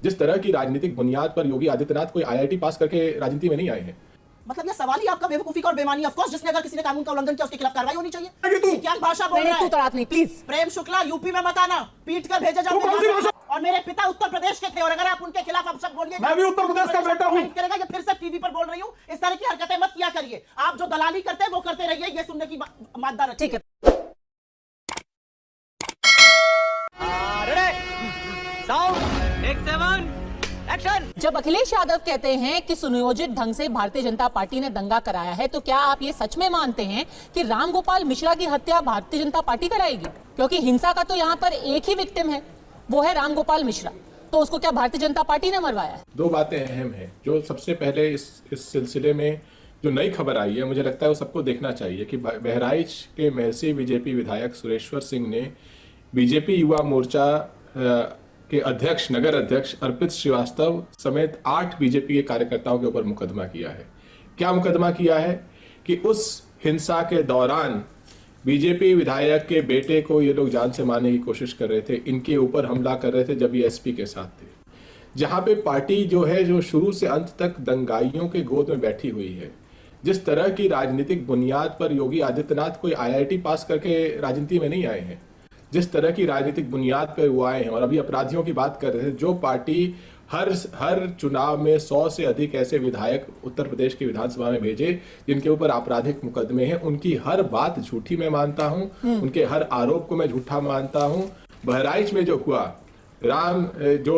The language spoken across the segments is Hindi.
जिस तरह की राजनीतिक बुनियाद पर योगी आदित्यनाथ कोई आईआईटी पास करके राजनीति में नहीं आए हैं। मतलब ये सवाल ही आपका बेवकूफी का और बेईमानी। ऑफ कोर्स जिसने अगर किसी ने कानून का उल्लंघन किया उसके खिलाफ कार्रवाई होनी चाहिए। क्या भाषा बोल रहा है? तड़ाक नहीं प्लीज। प्रेम शुक्ला यूपी में मत आना, पीट कर भेजे जाते। और मेरे पिता उत्तर प्रदेश के थे और अगर आप उनके खिलाफ अब शब्द बोलिए, मैं भी उत्तर प्रदेश का बेटा हूं। करेगा ये फिर से टीवी पर बोल रही हूं, इस तरह की हरकतें मत किया करिए। आप जो दलाली करते हैं वो करते रहिए, ये सुनने की मादा रखिए। ठीक है। जब अखिलेश यादव कहते हैं कि सुनियोजित ढंग से भारतीय जनता पार्टी ने दंगा कराया है, तो क्या आप ये सच में मानते हैं कि रामगोपाल मिश्रा की हत्या भारतीय जनता पार्टी कराएगी? क्योंकि हिंसा का तो यहाँ पर एक ही विक्टिम है, वो है रामगोपाल मिश्रा, तो उसको क्या भारतीय जनता पार्टी ने मरवाया है? दो बातें अहम हैं। जो सबसे पहले इस सिलसिले में जो नई खबर आई है, मुझे लगता है वो सबको देखना चाहिए कि बहराइच के महसी बीजेपी विधायक सुरेश्वर सिंह ने बीजेपी युवा मोर्चा के अध्यक्ष, नगर अध्यक्ष अर्पित श्रीवास्तव समेत 8 बीजेपी के कार्यकर्ताओं के ऊपर मुकदमा किया है। क्या मुकदमा किया है कि उस हिंसा के दौरान बीजेपी विधायक के बेटे को ये लोग जान से मारने की कोशिश कर रहे थे, इनके ऊपर हमला कर रहे थे जब ये एसपी के साथ थे। जहां पे पार्टी जो है जो शुरू से अंत तक दंगाइयों के गोद में बैठी हुई है। जिस तरह की राजनीतिक बुनियाद पर योगी आदित्यनाथ कोई आईआईटी पास करके राजनीति में नहीं आए हैं, जिस तरह की राजनीतिक बुनियाद पर वो आए हैं, और अभी अपराधियों की बात कर रहे थे, जो पार्टी हर चुनाव में 100 से अधिक ऐसे विधायक उत्तर प्रदेश की विधानसभा में भेजे जिनके ऊपर आपराधिक मुकदमे हैं, उनकी हर बात झूठी मैं मानता हूं, उनके हर आरोप को मैं झूठा मानता हूं। बहराइच में जो हुआ, जो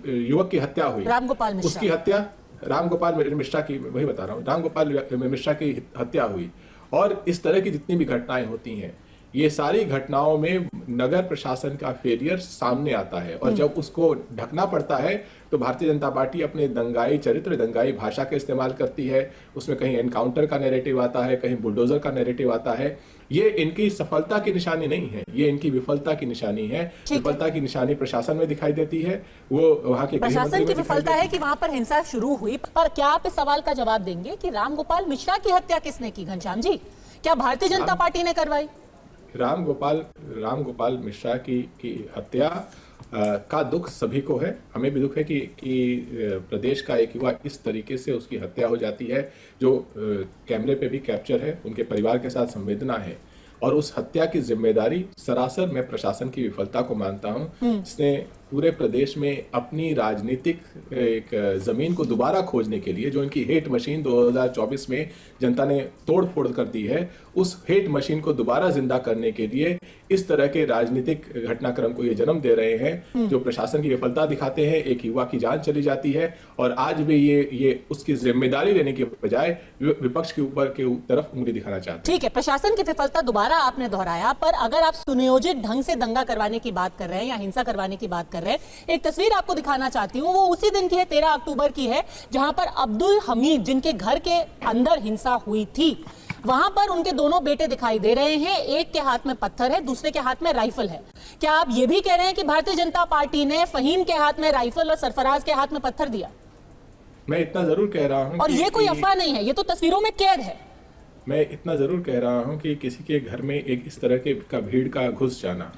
युवक की हत्या हुई, रामगोपाल मिश्रा, उसकी हत्या रामगोपाल मिश्रा की, वही बता रहा हूँ, रामगोपाल मिश्रा की हत्या हुई, और इस तरह की जितनी भी घटनाएं होती हैं, ये सारी घटनाओं में नगर प्रशासन का फेलियर सामने आता है। और जब उसको ढकना पड़ता है तो भारतीय जनता पार्टी अपने दंगाई चरित्र, दंगाई भाषा का इस्तेमाल करती है। उसमें कहीं एनकाउंटर का नैरेटिव आता है, कहीं बुलडोजर का नैरेटिव आता है। ये इनकी सफलता की निशानी नहीं है, ये इनकी विफलता की निशानी है। विफलता की निशानी प्रशासन में दिखाई देती है, वो वहाँ के प्रशासन की विफलता है कि वहाँ पर हिंसा शुरू हुई। पर क्या आप इस सवाल का जवाब देंगे कि रामगोपाल मिश्रा की हत्या किसने की? घनश्याम जी, क्या भारतीय जनता पार्टी ने करवाई? रामगोपाल मिश्रा की हत्या का दुख सभी को है। हमें भी दुख है कि प्रदेश का एक युवा इस तरीके से उसकी हत्या हो जाती है, जो कैमरे पे भी कैप्चर है। उनके परिवार के साथ संवेदना है, और उस हत्या की जिम्मेदारी सरासर मैं प्रशासन की विफलता को मानता हूं, जिसने पूरे प्रदेश में अपनी राजनीतिक एक जमीन को दोबारा खोजने के लिए, जो इनकी हेट मशीन 2024 में जनता ने तोड़ फोड़ कर दी है, उस हेट मशीन को दोबारा जिंदा करने के लिए इस तरह के राजनीतिक घटनाक्रम को ये जन्म दे रहे हैं, जो प्रशासन की विफलता दिखाते हैं। एक युवा की जान चली जाती है, और आज भी ये उसकी जिम्मेदारी लेने के बजाय विपक्ष के ऊपर के तरफ उंगली दिखाना चाहते हैं। ठीक है, प्रशासन की विफलता दोबारा आपने दोहराया, पर अगर आप सुनियोजित ढंग से दंगा करवाने की बात कर रहे हैं या हिंसा करवाने की बात कर रहे हैं, एक तस्वीर आपको दिखाना चाहती हूं। वो उसी दिन की है, 13 अक्टूबर की है, जहां पर अब्दुल हमीद, जिनके घर के अंदर हिंसा हुई थी, वहां पर उनके दोनों बेटे दिखाई दे रहे हैं। एक के हाथ में पत्थर है, दूसरे के हाथ में राइफल है। क्या आप ये भी कह रहे हैं कि भारतीय जनता पार्टी ने फहीम के हाथ में राइफल और सरफराज के हाथ में पत्थर दिया? मैं इतना जरूर कह रहा हूं, और ये कोई अफवाह नहीं है, ये तो तस्वीरों में कैद है। मैं इतना जरूर कह रहा हूं कि किसी के घर में एक इस तरह के का भीड़ का घुस जाना,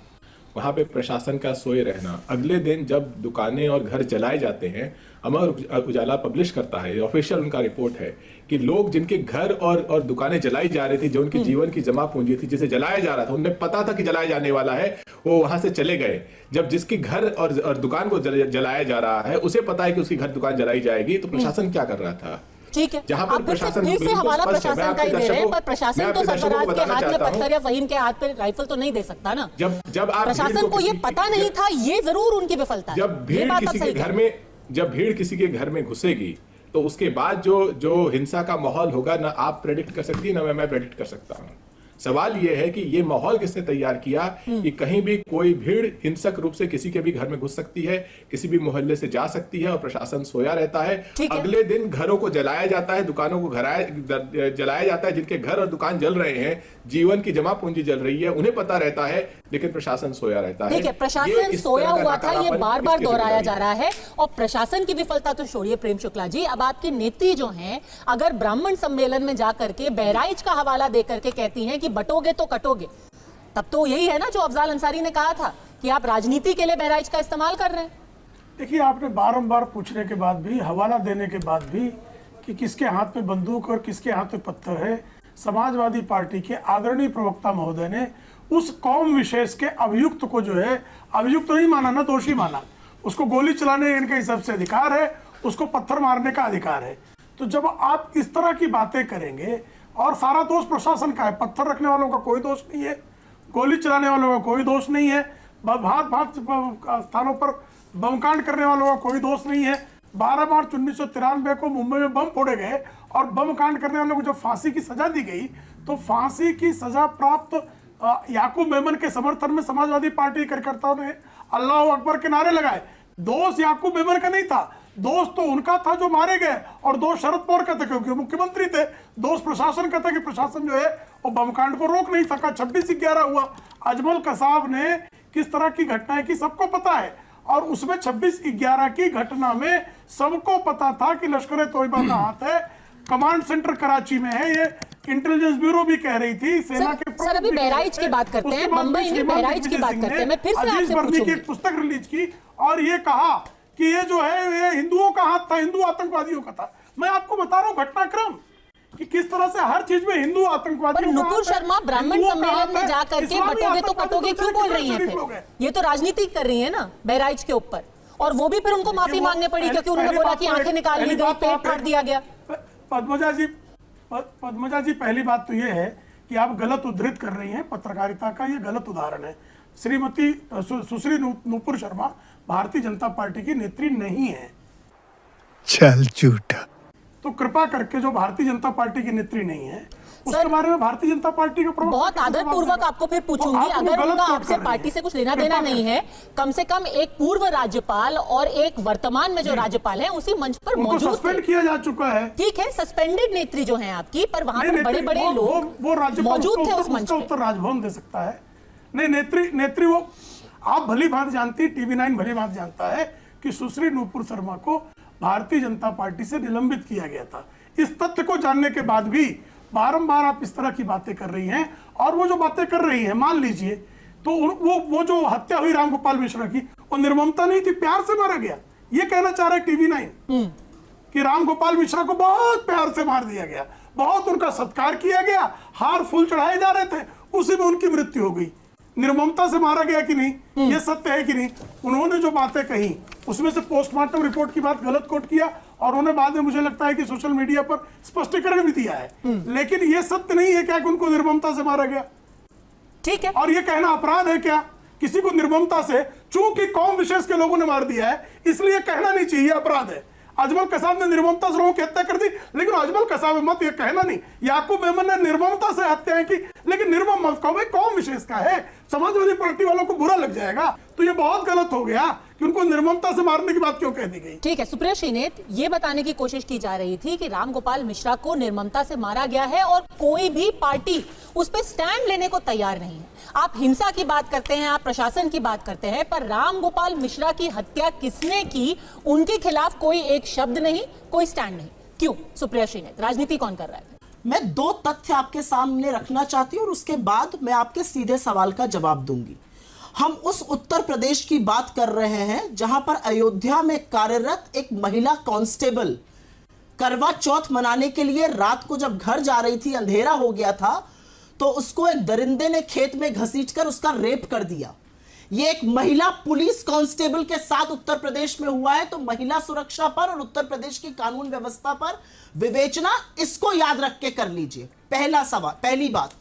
वहां पे प्रशासन का सोए रहना, अगले दिन जब दुकानें और घर जलाए जाते हैं, अमर उजाला पब्लिश करता है, ऑफिशियल उनका रिपोर्ट है कि लोग जिनके घर और दुकानें जलाई जा रही थी, जो उनकी जीवन की जमा पूंजी थी, जिसे जलाया जा रहा था, उन्हें पता था कि जलाया जाने वाला है, वो वहां से चले गए। जब जिसके घर और दुकान को जलाया जा रहा है, उसे पता है कि उसकी घर दुकान जलाई जाएगी, तो प्रशासन क्या कर रहा था? ठीक है, जहां पर प्रशासन फिर से हमारा प्रशासन का ही दे रहे हैं, पर प्रशासन तो सरफराज के हाथ में पत्थर या फहीम के हाथ पे राइफल तो नहीं दे सकता ना। जब आप प्रशासन को ये पता नहीं था, ये जरूर उनकी विफलता है। जब भीड़ किसी के घर में घुसेगी, तो उसके बाद जो हिंसा का माहौल होगा, ना आप प्रेडिक्ट कर सकती है, ना मैं प्रेडिक्ट कर सकता हूं। सवाल यह है कि ये माहौल किसने तैयार किया कि कहीं भी कोई भीड़ हिंसक रूप से किसी के भी घर में घुस सकती है, किसी भी मोहल्ले से जा सकती है, और प्रशासन सोया रहता है। अगले दिन घरों को जलाया जाता है, दुकानों को जलाया जाता है। जिनके घर और दुकान जल रहे हैं, जीवन की जमा पूंजी जल रही है, उन्हें पता रहता है, लेकिन प्रशासन सोया रहता है। ठीक है, प्रशासन सोया हुआ था, ये बार बार दोहराया जा रहा है। और प्रशासन की विफलता तो छोड़िए प्रेम शुक्ला जी, अब आपकी नेत्री जो हैं, अगर ब्राह्मण सम्मेलन में जाकर के बहराइच का हवाला देकर के कहती हैं कि बटोगे तो कटोगे, तब तो यही है ना जो अफजाल अंसारी ने कहा था कि आप राजनीति के लिए बहराइच का इस्तेमाल कर रहे हैं। देखिए, आपने बारंबार पूछने के बाद भी, हवाला देने के बाद भी कि किसके हाथ में बंदूक और किसके हाथ में पत्थर है, समाजवादी पार्टी के आदरणीय प्रवक्ता महोदय ने उस कौम विशेष के अभियुक्त को जो है, अभियुक्त नहीं माना ना, दोषी माना। उसको गोली चलाने इनके हिसाब से अधिकार है, उसको पत्थर मारने का अधिकार है। तो जब आप इस तरह की बातें करेंगे, और सारा दोष प्रशासन का है, पत्थर रखने वालों का कोई दोष नहीं है, गोली चलाने वालों का कोई दोष नहीं है, भात स्थानों पर बमकांड करने वालों का कोई दोष नहीं है। 12 मार्च 1993 को मुंबई में बम फोड़े गए और बम कांड करने वालों को जब फांसी की सजा दी गई, तो फांसी की सजा प्राप्त याकूब मेमन के समर्थन में समाजवादी पार्टी कार्यकर्ताओं ने अल्लाह अकबर के नारे लगाए। दोष याकूब मेमन का नहीं था, दोष तो उनका था जो मारे गए, और दोष शरद पवार का था क्योंकि मुख्यमंत्री थे। दोष प्रशासन का था कि प्रशासन जो है वो बमकांड को रोक नहीं सका। 26/11 हुआ, अजमल कसाब ने किस तरह की घटनाएं की सबको पता है, और उसमें 26/11 की घटना में सबको पता था कि लश्कर तोयबा का हाथ है। कमांड सेंटर कराची में है, ये इंटेलिजेंस ब्यूरो भी कह रही थी, सेना के सर अभी बहराइच की बात करते हैं, बम्बई में बहराइच की बात करते हैं। मैं फिर से आपसे पूछूंगी की एक पुस्तक रिलीज की और ये कहा कि ये जो है ये हिंदुओं का हाथ था, हिंदू आतंकवादियों का था। मैं आपको बता रहा हूँ घटनाक्रम कि किस तरह से हर चीज में हिंदू आतंकवादियों का। नुपुर शर्मा ब्राह्मण सम्मेलन में जाकर के बटोगे तो कटोगे क्यों बोल रही हैं फिर? ये तो राजनीति कर रही है ना बहराइच के ऊपर, और वो भी फिर उनको माफी मांगने पड़ी क्योंकि उन्होंने बोला कि आंखें निकाल ली गई, पेट फाड़ दिया गया। पद्मजा जी, पहली बात तो ये है कि आप गलत उद्धृत कर रही हैं पत्रकारिता का, ये गलत उदाहरण है। श्रीमती सुश्री नुपुर शर्मा भारतीय जनता पार्टी की नेत्री नहीं है। चल झूठा। तो कृपा करके जो भारतीय जनता पार्टी की नेत्री नहीं है उसके बारे में भारतीय जनता पार्टी के बहुत आदर पूर्वक आपको फिर पूछूंगी, अगर उनका आपसे पार्टी से कुछ लेना देना नहीं है, कम से कम एक पूर्व राज्यपाल और एक वर्तमान में जो राज्यपाल हैं उसी मंच पर मौजूद सस्पेंड किया जा चुका है। ठीक है, सस्पेंडेड नेत्री जो हैं आपकी, पर वहां पर बड़े बड़े लोग वो राज्यपाल मौजूद थे उस मंच पे। उत्तर राजभवन दे सकता है। नहीं, नेत्री वो आप भली बात जानती, TV9 भली बात जानता है कि सुश्री नुपुर शर्मा को भारतीय जनता पार्टी से निलंबित किया गया था। इस तथ्य को जानने के बाद भी बारंबार आप इस तरह की बातें कर रही हैं, और वो जो बातें कर रही हैं, मान लीजिए तो वो जो हत्या हुई रामगोपाल मिश्रा की, वो निर्ममता नहीं थी, प्यार से मारा गया। ये कहना चाह रहा है TV9 कि रामगोपाल मिश्रा को बहुत प्यार से मार दिया गया, बहुत उनका सत्कार किया गया, हार फूल चढ़ाए जा रहे थे, उसी में उनकी मृत्यु हो गई। निर्ममता से मारा गया कि नहीं, ये सत्य है कि नहीं? उन्होंने जो बातें कही उसमें से पोस्टमार्टम रिपोर्ट की बात गलत कोट किया, और उन्होंने बाद में मुझे लगता है कि सोशल मीडिया पर स्पष्टीकरण भी दिया है, लेकिन ये सत्य नहीं है क्या कि उनको निर्ममता से मारा गया? ठीक है, और ये कहना अपराध है क्या किसी को निर्ममता से? चूंकि कौम विशेष के लोगों ने मार दिया है इसलिए कहना नहीं चाहिए अपराध है। अजमल कसाब ने निर्ममता से लोगों की हत्या कर दी, लेकिन अजमल कसाब मत ये कहना नहीं याकूब मेमन ने निर्ममता से हत्याएं की, लेकिन निर्मम मत कहो, कौम विशेष का है, समाजवादी पार्टी वालों को बुरा लग जाएगा। तो ये बहुत गलत हो गया कि उनको निर्ममता से मारने की बात क्यों कह दी गई। ठीक है, सुप्रिया श्रीनेत, ये बताने की कोशिश की जा रही थी कि रामगोपाल मिश्रा को निर्ममता से मारा गया है और कोई भी पार्टी उस पर स्टैंड लेने को तैयार नहीं है। आप हिंसा की बात करते हैं, आप प्रशासन की बात करते हैं, पर रामगोपाल मिश्रा की हत्या किसने की, उनके खिलाफ कोई एक शब्द नहीं, कोई स्टैंड नहीं। क्यों सुप्रिया श्रीनेत, राजनीति कौन कर रहा है? मैं 2 तथ्य आपके सामने रखना चाहती हूं और उसके बाद मैं आपके सीधे सवाल का जवाब दूंगी। हम उस उत्तर प्रदेश की बात कर रहे हैं जहां पर अयोध्या में कार्यरत एक महिला कांस्टेबल करवा चौथ मनाने के लिए रात को जब घर जा रही थी, अंधेरा हो गया था, तो उसको एक दरिंदे ने खेत में घसीटकर उसका रेप कर दिया। ये एक महिला पुलिस कांस्टेबल के साथ उत्तर प्रदेश में हुआ है। तो महिला सुरक्षा पर और उत्तर प्रदेश की कानून व्यवस्था पर विवेचना, इसको याद रख के कर लीजिए। पहला सवाल, पहली बात।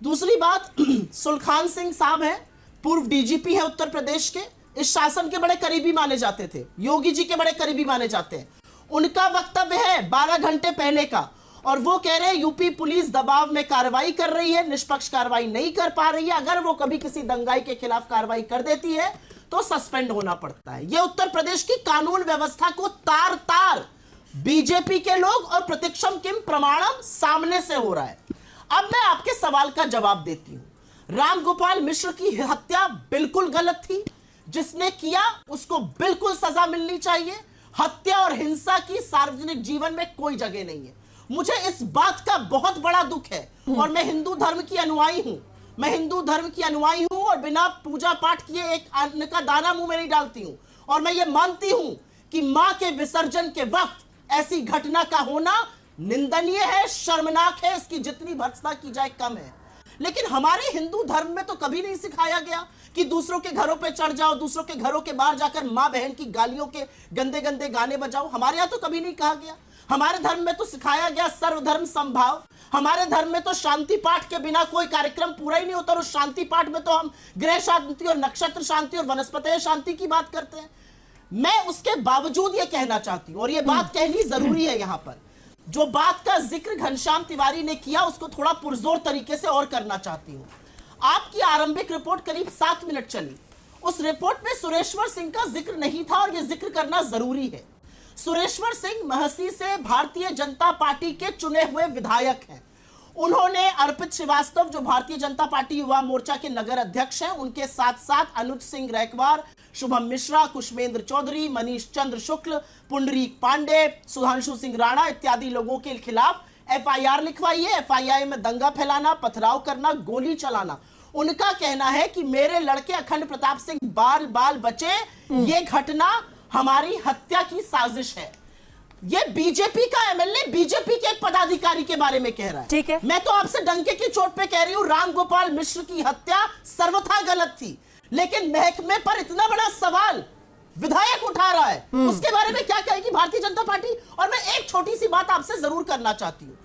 दूसरी बात, सुलखान सिंह साहब हैं, पूर्व DGP है उत्तर प्रदेश के, इस शासन के बड़े करीबी माने जाते थे, योगी जी के बड़े करीबी माने जाते हैं। उनका वक्तव्य है 12 घंटे पहले का, और वो कह रहे हैं यूपी पुलिस दबाव में कार्रवाई कर रही है, निष्पक्ष कार्रवाई नहीं कर पा रही है, अगर वो कभी किसी दंगाई के खिलाफ कार्रवाई कर देती है तो सस्पेंड होना पड़ता है। ये उत्तर प्रदेश की कानून व्यवस्था को तार तार बीजेपी के लोग और प्रतीक्षम किम प्रमाणम सामने से हो रहा है। अब मैं आपके सवाल का जवाब देती हूं। रामगोपाल मिश्र की हत्या बिल्कुल गलत थी, जिसने किया उसको बिल्कुल सजा मिलनी चाहिए। हत्या और हिंसा की सार्वजनिक जीवन में कोई जगह नहीं है। मुझे इस बात का बहुत बड़ा दुख है, और मैं हिंदू धर्म की अनुयायी हूं, मैं हिंदू धर्म की अनुयायी हूं, और बिना पूजा पाठ किए एक अन्न का दाना मुंह में नहीं डालती हूं। और मैं ये मानती हूं कि मां के विसर्जन के वक्त ऐसी घटना का होना निंदनीय है, शर्मनाक है, इसकी जितनी भर्त्सना की जाए कम है। लेकिन हमारे हिंदू धर्म में तो कभी नहीं सिखाया गया कि दूसरों के घरों पे चढ़ जाओ, दूसरों के घरों के बाहर जाकर मां बहन की गालियों के गंदे गंदे गाने बजाओ। हमारे यहां तो कभी नहीं कहा गया। हमारे धर्म में तो सिखाया गया सर्वधर्म समभाव। हमारे धर्म में तो शांति पाठ के बिना कोई कार्यक्रम पूरा ही नहीं होता, और उस शांति पाठ में तो हम ग्रह शांति और नक्षत्र शांति और वनस्पति शांति की बात करते हैं। मैं उसके बावजूद ये कहना चाहती हूं, और ये बात कहनी जरूरी है, यहां पर जो बात का जिक्र घनश्याम तिवारी ने किया उसको थोड़ा पुरजोर तरीके से और करना चाहती हूं। आपकी आरंभिक रिपोर्ट करीब 7 मिनट चली। उस रिपोर्ट में सुरेश्वर सिंह का जिक्र नहीं था, और यह जिक्र करना जरूरी है। सुरेश्वर सिंह महसी से भारतीय जनता पार्टी के चुने हुए विधायक हैं। उन्होंने अर्पित श्रीवास्तव जो भारतीय जनता पार्टी युवा मोर्चा के नगर अध्यक्ष हैं, उनके साथ साथ अनुज सिंह रैकवार, शुभम मिश्रा, कुशमेंद्र चौधरी, मनीष चंद्र शुक्ल, पुंडरीक पांडे, सुधांशु सिंह राणा इत्यादि लोगों के खिलाफ एफआईआर लिखवाई है। एफआईआर में दंगा फैलाना, पथराव करना, गोली चलाना। उनका कहना है कि मेरे लड़के अखंड प्रताप सिंह बाल बाल बचे, ये घटना हमारी हत्या की साजिश है। ये बीजेपी का एमएलए बीजेपी के एक पदाधिकारी के बारे में कह रहा है। ठीक है, मैं तो आपसे डंके की चोट पे कह रही हूं, रामगोपाल मिश्र की हत्या सर्वथा गलत थी, लेकिन महकमे पर इतना बड़ा सवाल विधायक उठा रहा है, उसके बारे में क्या कहेगी भारतीय जनता पार्टी? और मैं एक छोटी सी बात आपसे जरूर करना चाहती हूं।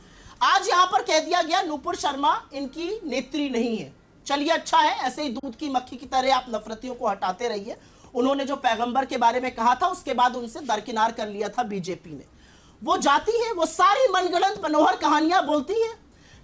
आज यहां पर कह दिया गया नूपुर शर्मा इनकी नेत्री नहीं है। चलिए, अच्छा है, ऐसे ही दूध की मक्खी की तरह आप नफरतियों को हटाते रहिए। उन्होंने जो पैगंबर के बारे में कहा था उसके बाद उनसे दरकिनार कर लिया था बीजेपी ने। वो जाती है, वो सारी मनगढ़ंत मनोहर कहानियां बोलती है,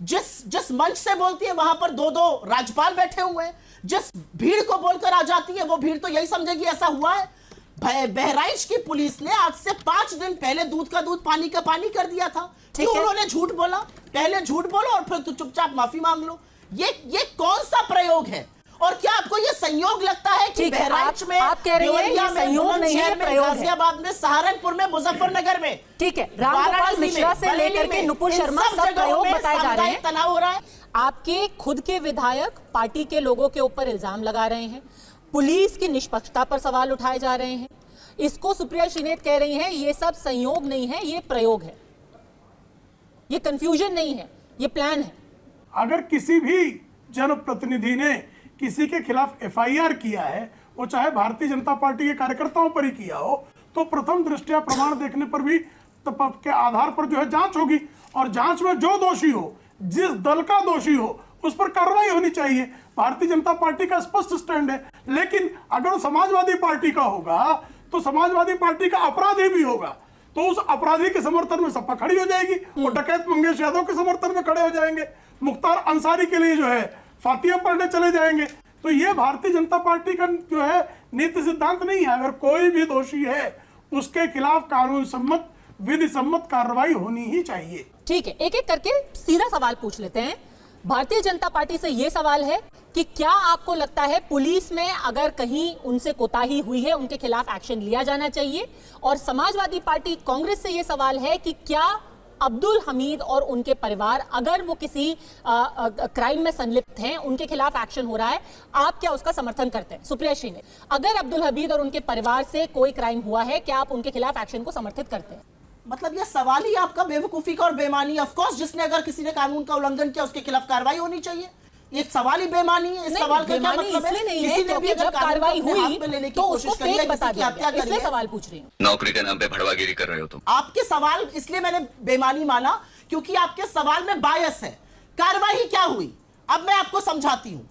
जिस मंच से बोलती है वहां पर 2-2 राज्यपाल बैठे हुए हैं। जिस भीड़ को बोलकर आ जाती है वो भीड़ तो यही समझेगी ऐसा हुआ है। बहराइच की पुलिस ने आज से 5 दिन पहले दूध का दूध पानी का पानी कर दिया था। क्यों उन्होंने झूठ बोला? पहले झूठ बोलो और फिर तो चुपचाप माफी मांग लो। ये कौन सा प्रयोग है? और क्या आपको ये संयोग लगता है कि बहराइच में, आप कह रही हैं ये संयोग नहीं है, प्रयोग है। गाजियाबाद में, सहारनपुर में, मुजफ्फरनगर में, ठीक है, रामगोपाल मिश्रा से लेकर के नुपुर शर्मा सब प्रयोग बताए जा रहे हैं। तनाव हो रहा है। आपके खुद के विधायक पार्टी के लोगों के ऊपर इल्जाम लगा रहे हैं, पुलिस की निष्पक्षता पर सवाल उठाए जा रहे हैं। इसको सुप्रिया श्रीनेत कह रही हैं ये सब संयोग नहीं है, ये प्रयोग है, ये कंफ्यूजन नहीं है, ये प्लान है। अगर किसी भी जनप्रतिनिधि ने किसी के खिलाफ एफआईआर किया है, वो चाहे भारतीय जनता पार्टी के कार्यकर्ताओं पर ही किया हो, तो प्रथम दृष्टया प्रमाण देखने पर भी के आधार पर जो है जांच होगी, और जांच में जो दोषी हो, जिस दल का दोषी हो, उस पर कार्रवाई होनी चाहिए। भारतीय जनता पार्टी का स्पष्ट स्टैंड है। लेकिन अगर समाजवादी पार्टी का होगा तो समाजवादी पार्टी का अपराधी भी होगा, तो उस अपराधी के समर्थन में सपा खड़ी हो जाएगी, और डकैत मंगेश यादव के समर्थन में खड़े हो जाएंगे, मुख्तार अंसारी के लिए जो है फातिया पढ़ने चले जाएंगे। तो ये भारतीय जनता पार्टी का जो है नीति सिद्धांत नहीं है। अगर कोई भी दोषी है उसके खिलाफ कानून सम्मत, विधि सम्मत कार्रवाई होनी ही चाहिए। ठीक है, एक एक करके सीधा सवाल पूछ लेते हैं। भारतीय जनता पार्टी से यह सवाल है कि क्या आपको लगता है पुलिस में अगर कहीं उनसे कोताही हुई है, उनके खिलाफ एक्शन लिया जाना चाहिए? और समाजवादी पार्टी कांग्रेस से यह सवाल है कि क्या अब्दुल हमीद और उनके परिवार, अगर वो किसी क्राइम में संलिप्त हैं, उनके खिलाफ एक्शन हो रहा है, आप क्या उसका समर्थन करते हैं? सुप्रिया श्रीनेत, अगर अब्दुल हमीद और उनके परिवार से कोई क्राइम हुआ है, क्या आप उनके खिलाफ एक्शन को समर्थित करते हैं? मतलब ये सवाल ही आपका बेवकूफी का और बेमानी। ऑफ कोर्स, जिसने अगर किसी ने कानून का उल्लंघन किया उसके खिलाफ कार्रवाई होनी चाहिए। ये सवाल ही बेमानी है। इस सवाल का क्या मतलब है? किसी ने भी अगर कार्रवाई हुई तो उसको फेक बता दिया गया। इसलिए सवाल पूछ रही हूँ। नौकरी के नाम पे भड़वागिरी कर रहे हो तुम। आपके सवाल इसलिए मैंने बेमानी माना क्योंकि आपके सवाल में बायस है। कार्रवाई क्या हुई अब मैं आपको समझाती हूं।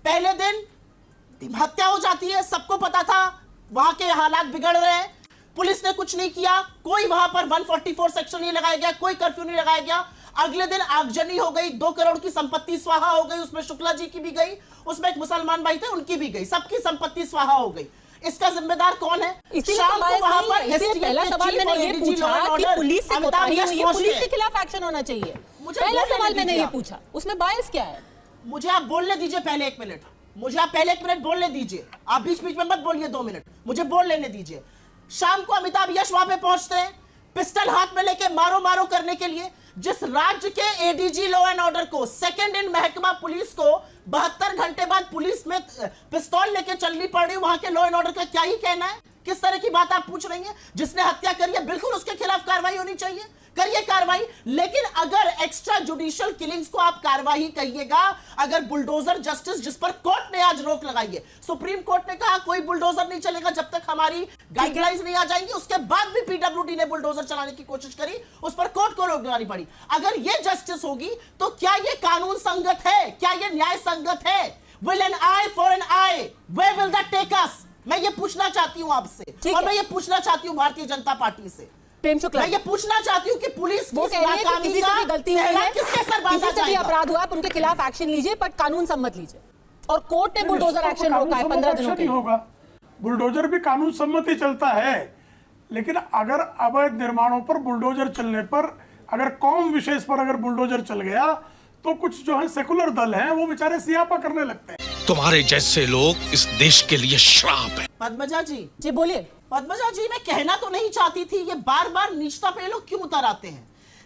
पहले दिन हत्या हो जाती है, सबको पता था वहां के हालात बिगड़ रहे हैं, पुलिस ने कुछ नहीं किया, कोई वहां पर 144 सेक्शन नहीं लगाया गया, कोई कर्फ्यू नहीं लगाया गया। अगले दिन आगजनी हो गई, 2 करोड़ की संपत्ति स्वाहा हो गई, उसमें शुक्ला जी की भी गई, उसमें एक मुसलमान भाई थे उनकी भी गई, सबकी संपत्ति स्वाहा हो गई। इसका जिम्मेदार कौन है? शाम को वहां पर पहला सवाल मैंने ये पूछा कि पुलिस से कोताही हुई है, पुलिस के खिलाफ एक्शन होना चाहिए। पहला सवाल मैंने ये पूछा, उसमें बायस क्या है? मुझे आप बोलने दीजिए पहले 1 मिनट, मुझे आप पहले 1 मिनट बोलने दीजिए। आप बीच बीच में मत बोलिए 2 मिनट, मुझे बोल लेने दीजिए। शाम को अमिताभ यश वहां पे पहुंचते हैं पिस्टल हाथ में लेके मारो मारो करने के लिए। जिस राज्य के एडीजी लॉ एंड ऑर्डर को, सेकंड इन महकमा पुलिस को 72 घंटे बाद पुलिस में पिस्तौल लेके चलनी पड़ रही, वहां के लॉ एंड ऑर्डर का क्या ही कहना है? किस तरह की बात आप पूछ रही हैं? जिसने हत्या करी है बिल्कुल उसके खिलाफ कार्रवाई होनी चाहिए, करिए कार्रवाई। लेकिन अगर एक्स्ट्रा जुडिशियल किलिंग्स को आप कार्रवाई कहिएगा, अगर बुलडोजर जस्टिस जिस पर कोर्ट ने आज रोक लगाई है, सुप्रीम कोर्ट ने कहा कोई बुलडोजर नहीं चलेगा जब तक हमारी गाइडलाइंस नहीं आ जाएंगी, उसके बाद भी पीडब्ल्यूडी ने बुलडोजर चलाने की कोशिश करी, उस पर कोर्ट को रोक लगानी पड़ी। अगर यह जस्टिस होगी तो क्या यह कानून संगत है? क्या यह न्याय संगत है? Will an eye for an eye? Where will that take us? मैं ये पूछना चाहती हूँ आपसे, और मैं ये पूछना चाहती हूँ भारतीय जनता पार्टी से। प्रेम शुक्ला, मैं ये पूछना चाहती हूँ कि पुलिस वो कह रही है कि किसी से भी गलती हुई है, किसके सर बांधा किसी से भी जाएगा? अपराध हुआ, आप उनके खिलाफ एक्शन लीजिए, बट कानून सम्मत लीजिए। और कोर्ट ने बुलडोजर एक्शन रोका है 15 दिनों के लिए। होगा, बुलडोजर भी कानून सम्मत ही चलता है, लेकिन अगर अवैध निर्माणों पर बुलडोजर चलने पर, अगर कौम विशेष पर अगर बुलडोजर चल गया तो कुछ जो है सेकुलर दल हैं वो बेचारे सियापा करने लगते हैं। तुम्हारे जैसे लोग इस देश के लिए श्राप है। पद्मजा जी बोलिए। पद्मजा जी, मैं कहना तो नहीं चाहती थी, ये बार बार नीचता पे लोग क्यों उतर आते हैं?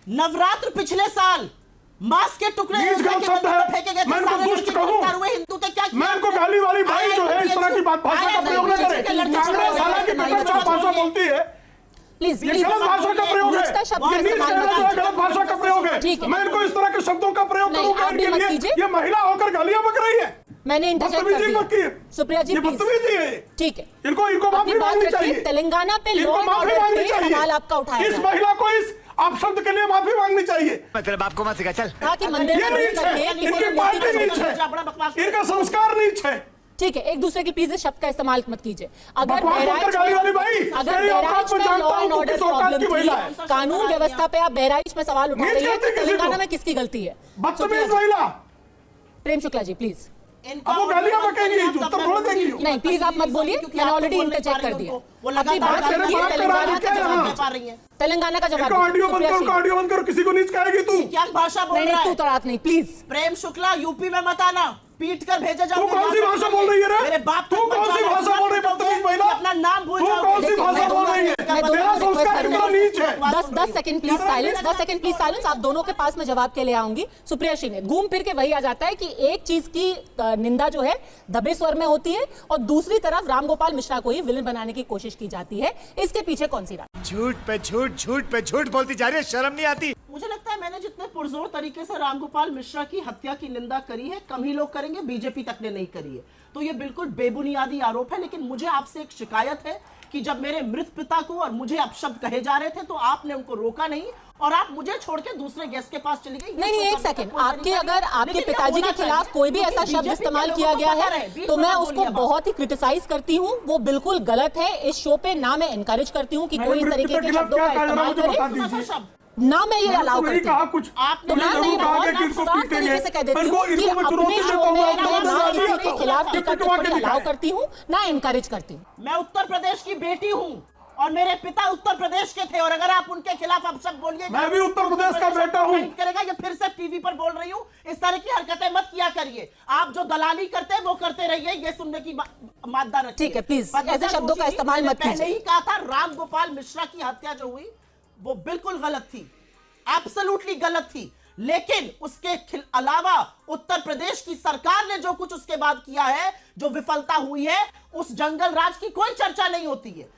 नवरात्र पिछले साल मांस के टुकड़े फेंके गए, मैं इनको दुष्ट कहूं? हिंदू के क्या, मैं इनको गाली वाली भाई जो है इस तरह की बात भाषा का प्रयोग न करे। कांग्रेस हालांकि बेटा भाषा बोलती है, प्लीज ये गलत भाषा का प्रयोग है, ये नीच कहना जो है गलत भाषा का प्रयोग है। मैं इनको इस तरह के शब्दों का प्रयोग करूंगा इनके लिए, ये महिला होकर गालियां बक रही है। मैंने बदतमीजी मत कीजिए सुप्रिया जी, ये बदतमीजी है। ठीक है, इनको माफी मांगनी चाहिए। तेलंगाना पे इनको माफी मांगनी चाहिए, सवाल आपका उठाया, इस महिला को इस अपशब्द के लिए माफी मांगनी चाहिए। मैं तेरे बाप को मत सिखा, चल। कहा कि मंदिर ये में नीच है, इनकी पार्टी नीच है, इनका संस्कार नीच है। ठीक है, एक दूसरे के प्लीज इस शब्द का इस्तेमाल मत कीजिए। अगर गाली वाली भाई, अगर बहराइच में लॉ एंड ऑर्डर प्रॉब्लम थी, कानून व्यवस्था पे आप बहराइच में सवाल उठा रही है, तो तेलंगाना में किसकी गलती है? बदतमीज महिला। प्रेम शुक्ला जी प्लीज। अब वो गालियां बकेंगी, उत्तर थोड़ा देंगी। नहीं प्लीज आप मत बोलिए, मैंने ऑलरेडी इंटरचेक कर दिया। अपनी बात रखिए, तेलंगाना का जवाब। ऑडियो बंद करो, ऑडियो बंद करो, किसी को नीच कहेगी तू? क्या भाषा बोल रहा है? तू तड़ाक नहीं प्लीज। प्रेम शुक्ला, यूपी में मत आना, पीट कर भेजा जाओ। तू कौन सी भाषा बोल रही है रे? मेरे बाप तू कौन सी भाषा बोल रही है बदतमीज महिला? अपना नाम भूल जाओ। तू कौन सी भाषा बोल रही है? तेरा संस्कार इतना नीच है। 10 second please silence, 10 second please silence. आप दोनों के पास मैं जवाब के लिए आऊंगी। सुप्रिया श्री ने घूम फिर के वही आ जाता है कि एक चीज की निंदा जो है दबे स्वर में होती है, और दूसरी तरफ रामगोपाल मिश्रा को ही विलन बनाने की कोशिश की जाती है। इसके पीछे कौन सी राय? झूठ पे झूठ, झूठ पे झूठ बोलती जा रही है, शर्म नहीं आती? मुझे लगता है मैंने जितने पुरजोर तरीके से रामगोपाल मिश्रा की हत्या की निंदा करी है, कम ही लोग करेंगे, बीजेपी तक ने नहीं करी है। तो ये बिल्कुल बेबुनियादी आरोप है। लेकिन मुझे आपसे एक शिकायत है कि जब मेरे मृत पिता को और मुझे अपशब्द कहे जा रहे थे तो आपने उनको रोका नहीं, और आप मुझे छोड़ के दूसरे गेस्ट के पास चली गई। नहीं, एक सेकंड, आपके अगर आपके पिताजी के खिलाफ कोई भी ऐसा शब्द इस्तेमाल किया गया है तो मैं उसको बहुत ही क्रिटिसाइज करती हूँ, वो बिल्कुल गलत है। इस शो पे ना मैं एनकरेज करती हूँ कि कोई इस तरीके के शब्दों का इस्तेमाल करे, ना मैं ये अलाउ करती हूँ। तो मैं ये बहुत साफ तरीके से कह देती हूँ कि अपने शो में मैं ना किसी के खिलाफ टिप्पणी अलाउ करती हूँ, ना एनकरेज करती हूँ। मैं उत्तर प्रदेश की बेटी हूँ और मेरे पिता उत्तर प्रदेश के थे, और अगर आप उनके खिलाफ अपशब्द बोलिए, मैं भी उत्तर प्रदेश का बेटा हूँ। करेगा ये फिर से टीवी पर बोल रही हूँ, इस तरह की हरकतें मत किया करिए। आप जो दलाली करते हैं वो करते रहिए, ये सुनने की मादा रखिए। ठीक है, प्लीज ऐसे शब्दों का इस्तेमाल मत कीजिए। पहले ही कहा था, रामगोपाल मिश्रा की हत्या जो हुई वो बिल्कुल गलत थी, एब्सोल्युटली गलत थी। लेकिन उसके अलावा उत्तर प्रदेश की सरकार ने जो कुछ उसके बाद किया है, जो विफलता हुई है, उस जंगल राज की कोई चर्चा नहीं होती है।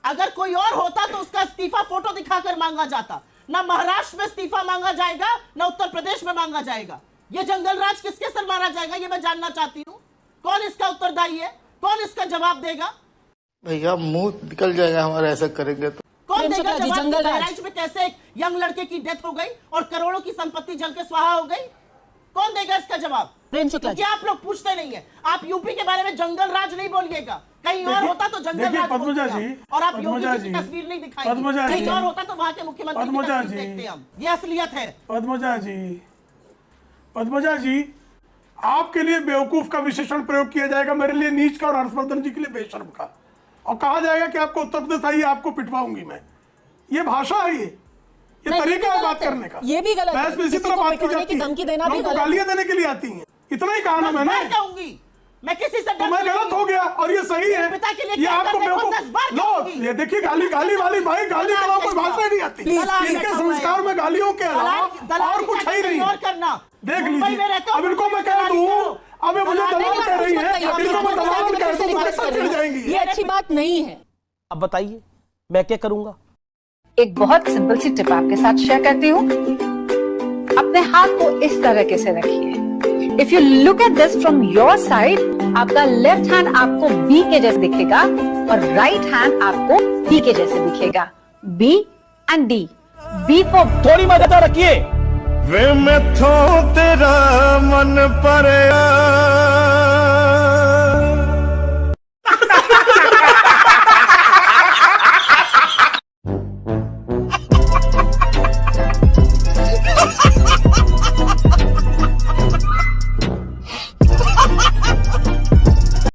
अगर कोई और होता तो उसका इस्तीफा फोटो दिखाकर मांगा जाता। ना महाराष्ट्र में इस्तीफा मांगा जाएगा, ना उत्तर प्रदेश में मांगा जाएगा। ये जंगल राज किसके सर मारा जाएगा, ये मैं जानना चाहती हूँ। कौन इसका उत्तरदायी है? कौन इसका जवाब देगा? भैया मुंह निकल जाएगा हमारा ऐसा करेंगे तो। कौन देगा जवाब? बहराइच में कैसे एक यंग लड़के की डेथ हो गई और करोड़ों की संपत्ति जल के स्वाहा हो गई? कौन देगा इसका जवाब? प्रेम शुक्ला जी, आप लोग पूछते नहीं है। आप यूपी के बारे में जंगल राज नहीं बोलिएगा, कहीं और होता तो जंगल राज पद्मजा जी, और आप योगी की तस्वीर नहीं दिखाएंगे। कहीं और होता तो वहां के मुख्यमंत्री की तस्वीर देखते हम। ये असलियत है। पद्मजा जी, आपके लिए बेवकूफ का विशेषण प्रयोग किया जाएगा, मेरे लिए नीच का, और हर्षवर्धन जी के लिए बेशर्म का, और कहा जाएगा कि आपको उत्तर प्रदेश आइए, आपको पिटवाऊंगी मैं। ये भाषा है, ये तरीका है बात करने का। ये भी गलत है। बहस में इसी तरह बात की जाती है, धमकी देना भी गलत, गालियां देने के लिए आती हैं। इतना ही कहा ना मैंने। मैं किसी से तो मैं गलत हो गया, और ये सही है। ये आपको बेवकूफ, ये देखिए गाली वाली भाई, गाली के अलावा कोई भाषा नहीं आती इनके संस्कार में। गालियों के अलावा और कुछ है ही नहीं। देख लीजिए, अब इनको मैं कह दूं, अब मुझे दलाल कह रही है, इनको मैं दलाल कह दूं, चढ़ जाएंगी। ये अच्छी बात नहीं है। अब बताइए मैं क्या करूंगा? एक बहुत सिंपल सी टिप आपके साथ शेयर करती हूँ। अपने हाथ को इस तरीके से रखिए। If you look at this from your side, आपका लेफ्ट हैंड आपको बी के जैसे दिखेगा और राइट हैंड आपको डी के जैसे दिखेगा। B and D. B for थोड़ी मदद रखिए। वे मैं तेरा मन पर